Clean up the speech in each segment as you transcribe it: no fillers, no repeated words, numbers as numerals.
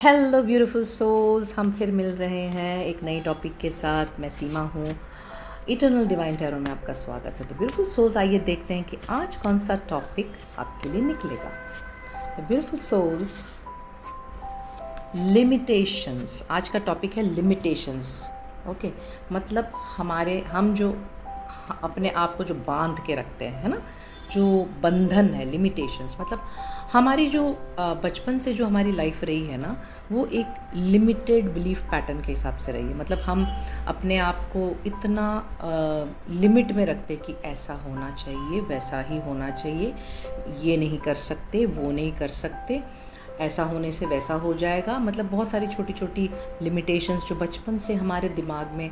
Hello beautiful souls, हम फिर मिल रहे हैं एक नई टॉपिक के साथ। मैं सीमा हूँ, इटर्नल डिवाइन टैरो में आपका स्वागत है। तो ब्यूटीफुल सोल्स, आइए देखते हैं कि आज कौन सा टॉपिक आपके लिए निकलेगा। तो ब्यूटीफुल सोल्स, लिमिटेशंस, आज का टॉपिक है लिमिटेशंस। ओके, मतलब हम जो अपने आप को जो बांध के रखते हैं, है ना, जो बंधन है, लिमिटेशंस मतलब हमारी जो बचपन से जो हमारी लाइफ रही है ना, वो एक लिमिटेड बिलीफ पैटर्न के हिसाब से रही है। मतलब हम अपने आप को इतना लिमिट में रखते कि ऐसा होना चाहिए, वैसा ही होना चाहिए, ये नहीं कर सकते, वो नहीं कर सकते, ऐसा होने से वैसा हो जाएगा। मतलब बहुत सारी छोटी छोटी लिमिटेशंस जो बचपन से हमारे दिमाग में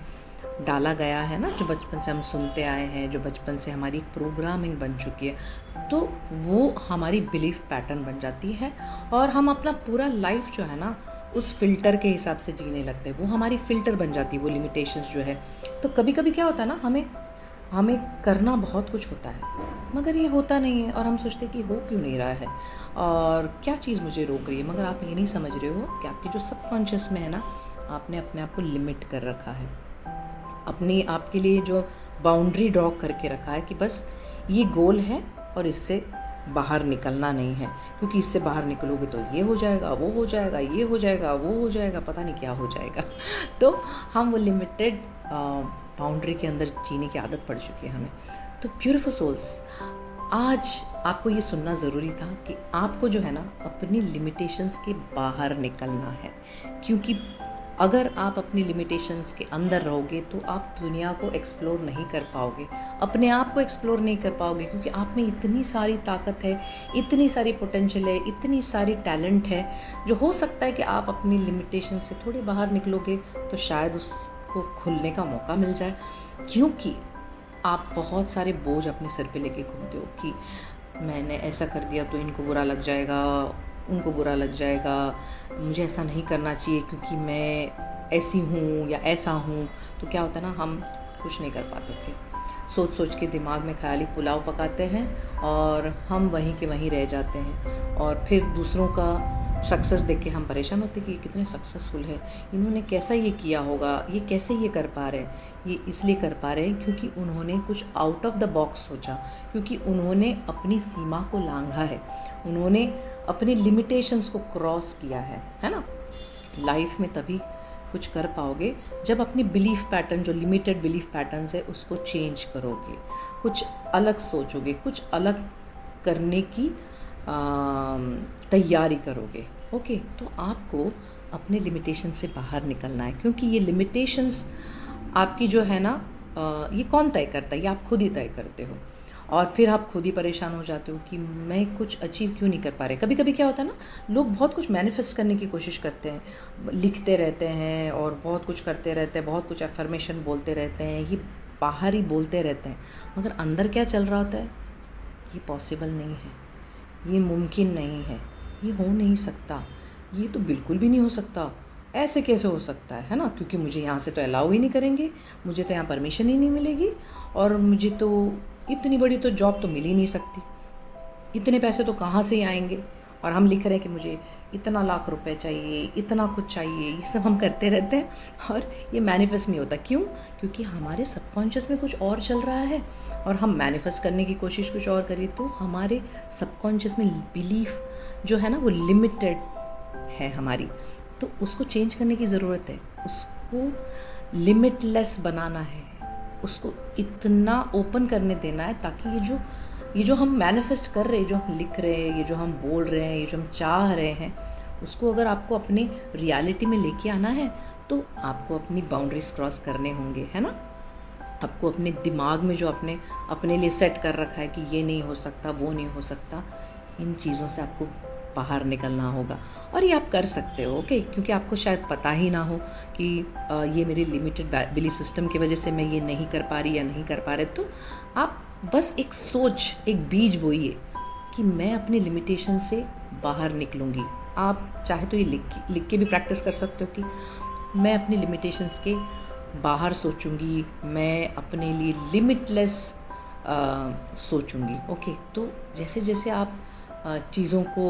डाला गया है ना, जो बचपन से हम सुनते आए हैं, जो बचपन से हमारी प्रोग्रामिंग बन चुकी है, तो वो हमारी बिलीफ पैटर्न बन जाती है और हम अपना पूरा लाइफ जो है ना उस फिल्टर के हिसाब से जीने लगते हैं। वो हमारी फ़िल्टर बन जाती है, वो लिमिटेशंस जो है। तो कभी कभी क्या होता है ना, हमें करना बहुत कुछ होता है मगर ये होता नहीं है और हम सोचते कि हो क्यों नहीं रहा है और क्या चीज़ मुझे रोक रही है। मगर आप ये नहीं समझ रहे हो कि आपके जो सबकॉन्शियस में है ना, आपने अपने आप को लिमिट कर रखा है, अपनी आपके लिए जो बाउंड्री ड्रॉ करके रखा है कि बस ये गोल है और इससे बाहर निकलना नहीं है, क्योंकि इससे बाहर निकलोगे तो ये हो जाएगा, वो हो जाएगा, ये हो जाएगा, वो हो जाएगा, पता नहीं क्या हो जाएगा। तो हम वो लिमिटेड बाउंड्री के अंदर जीने की आदत पड़ चुकी है हमें। तो ब्यूटीफुल सोल्स, आज आपको ये सुनना ज़रूरी था कि आपको जो है ना अपनी लिमिटेशंस के बाहर निकलना है, क्योंकि अगर आप अपनी लिमिटेशंस के अंदर रहोगे तो आप दुनिया को एक्सप्लोर नहीं कर पाओगे, अपने आप को एक्सप्लोर नहीं कर पाओगे, क्योंकि आप में इतनी सारी ताकत है, इतनी सारी पोटेंशियल है, इतनी सारी टैलेंट है, जो हो सकता है कि आप अपनी लिमिटेशन से थोड़े बाहर निकलोगे तो शायद उसको खुलने का मौका मिल जाए। क्योंकि आप बहुत सारे बोझ अपने सर पे लेके घूमते हो कि मैंने ऐसा कर दिया तो इनको बुरा लग जाएगा, उनको बुरा लग जाएगा, मुझे ऐसा नहीं करना चाहिए क्योंकि मैं ऐसी हूँ या ऐसा हूँ। तो क्या होता है ना, हम कुछ नहीं कर पाते। फिर सोच सोच के दिमाग में ख्याली पुलाव पकाते हैं और हम वहीं के वहीं रह जाते हैं। और फिर दूसरों का सक्सेस देख के हम परेशान होते कि ये कितने सक्सेसफुल है, इन्होंने कैसा ये किया होगा, ये कैसे ये कर पा रहे हैं। ये इसलिए कर पा रहे हैं क्योंकि उन्होंने कुछ आउट ऑफ द बॉक्स सोचा, क्योंकि उन्होंने अपनी सीमा को लांघा है, उन्होंने अपनी लिमिटेशंस को क्रॉस किया है ना। लाइफ में तभी कुछ कर पाओगे जब अपनी बिलीफ पैटर्न, जो लिमिटेड बिलीफ पैटर्न्स है, उसको चेंज करोगे, कुछ अलग सोचोगे, कुछ अलग करने की तैयारी करोगे। ओके, तो आपको अपने लिमिटेशन से बाहर निकलना है, क्योंकि ये लिमिटेशंस आपकी जो है ना, ये कौन तय करता है? ये आप खुद ही तय करते हो। और फिर आप खुद ही परेशान हो जाते हो कि मैं कुछ अचीव क्यों नहीं कर पा रहे। कभी कभी क्या होता है ना, लोग बहुत कुछ मैनिफेस्ट करने की कोशिश करते हैं, लिखते रहते हैं और बहुत कुछ करते रहते हैं, बहुत कुछ अफर्मेशन बोलते रहते हैं, ये बाहर ही बोलते रहते हैं, मगर अंदर क्या चल रहा होता है, ये पॉसिबल नहीं है, ये मुमकिन नहीं है, ये हो नहीं सकता, ये तो बिल्कुल भी नहीं हो सकता, ऐसे कैसे हो सकता है ना, क्योंकि मुझे यहाँ से तो अलाउ ही नहीं करेंगे, मुझे तो यहाँ परमिशन ही नहीं मिलेगी, और मुझे तो इतनी बड़ी तो जॉब तो मिल ही नहीं सकती, इतने पैसे तो कहाँ से ही आएंगे। और हम लिख रहे हैं कि मुझे इतना लाख रुपए चाहिए, इतना कुछ चाहिए, ये सब हम करते रहते हैं और ये मैनिफेस्ट नहीं होता। क्यों? क्योंकि हमारे सबकॉन्शियस में कुछ और चल रहा है और हम मैनिफेस्ट करने की कोशिश कुछ और करिए, तो हमारे सबकॉन्शियस में बिलीफ जो है ना, वो लिमिटेड है हमारी, तो उसको चेंज करने की ज़रूरत है, उसको लिमिटलेस बनाना है, उसको इतना ओपन करने देना है ताकि ये जो हम मैनिफेस्ट कर रहे हैं, जो हम लिख रहे हैं, ये जो हम बोल रहे हैं, ये जो हम चाह रहे हैं, उसको अगर आपको अपनी रियलिटी में लेके आना है तो आपको अपनी बाउंड्रीज क्रॉस करने होंगे, है ना। आपको अपने दिमाग में जो अपने लिए सेट कर रखा है कि ये नहीं हो सकता, वो नहीं हो सकता, इन चीज़ों से आपको बाहर निकलना होगा। और ये आप कर सकते हो, ओके, क्योंकि आपको शायद पता ही ना हो कि ये मेरी लिमिटेड बिलीफ सिस्टम की वजह से मैं ये नहीं कर पा रही या नहीं कर पा रहे। तो आप बस एक सोच, एक बीज बोइए कि मैं अपनी लिमिटेशन से बाहर निकलूँगी। आप चाहे तो ये लिख के भी प्रैक्टिस कर सकते हो कि मैं अपनी लिमिटेशंस के बाहर सोचूंगी, मैं अपने लिए लिमिटलेस सोचूंगी। ओके, तो जैसे जैसे आप चीज़ों को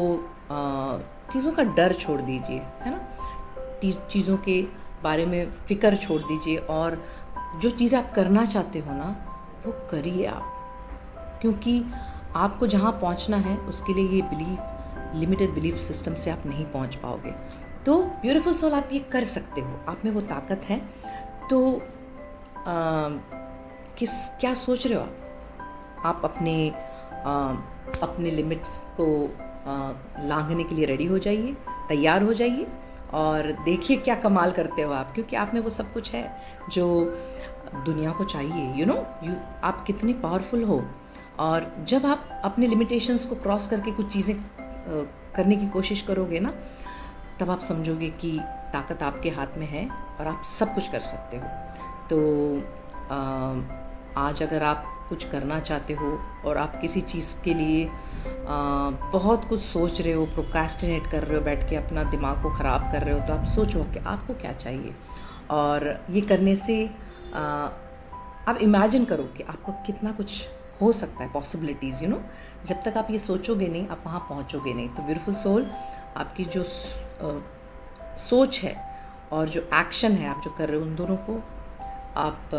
चीज़ों का डर छोड़ दीजिए, है ना। चीज़ों के बारे में फ़िक्र छोड़ दीजिए और जो चीज़ें आप करना चाहते हो ना वो करिए आप, क्योंकि आपको जहाँ पहुँचना है उसके लिए ये लिमिटेड बिलीफ सिस्टम से आप नहीं पहुँच पाओगे। तो ब्यूटीफुल सोल, आप ये कर सकते हो, आप में वो ताकत है। तो क्या सोच रहे हो आप अपने लिमिट्स को लांघने के लिए रेडी हो जाइए, तैयार हो जाइए और देखिए क्या कमाल करते हो आप, क्योंकि आप में वो सब कुछ है जो दुनिया को चाहिए। आप कितने पावरफुल हो। और जब आप अपने लिमिटेशंस को क्रॉस करके कुछ चीज़ें करने की कोशिश करोगे ना, तब आप समझोगे कि ताकत आपके हाथ में है और आप सब कुछ कर सकते हो। तो आज अगर आप कुछ करना चाहते हो और आप किसी चीज़ के लिए बहुत कुछ सोच रहे हो, प्रोक्रेस्टिनेट कर रहे हो, बैठ के अपना दिमाग को ख़राब कर रहे हो, तो आप सोचो कि आपको क्या चाहिए। और ये करने से आप इमेजिन करो कि आपको कितना कुछ हो सकता है, पॉसिबिलिटीज़। जब तक आप ये सोचोगे नहीं, आप वहाँ पहुँचोगे नहीं। तो ब्यूटीफुल सोल, आपकी जो सोच है और जो एक्शन है आप जो कर रहे हो, उन दोनों को आप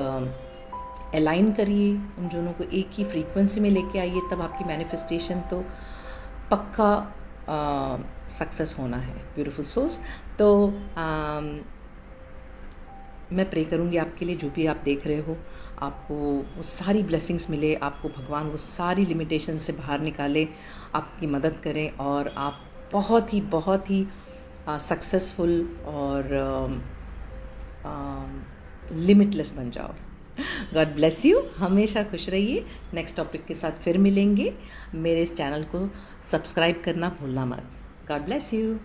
अलाइन करिए, उन दोनों को एक ही फ्रीक्वेंसी में लेके आइए, तब आपकी मैनिफेस्टेशन तो पक्का सक्सेस होना है। ब्यूटीफुल सोल्स, तो मैं प्रे करूँगी आपके लिए, जो भी आप देख रहे हो, आपको वो सारी ब्लेसिंग्स मिले, आपको भगवान वो सारी लिमिटेशन से बाहर निकाले, आपकी मदद करें और आप बहुत ही सक्सेसफुल और लिमिटलेस बन जाओ। गॉड ब्लेस यू, हमेशा खुश रहिए। नेक्स्ट टॉपिक के साथ फिर मिलेंगे। मेरे इस चैनल को सब्सक्राइब करना भूलना मत। God bless you.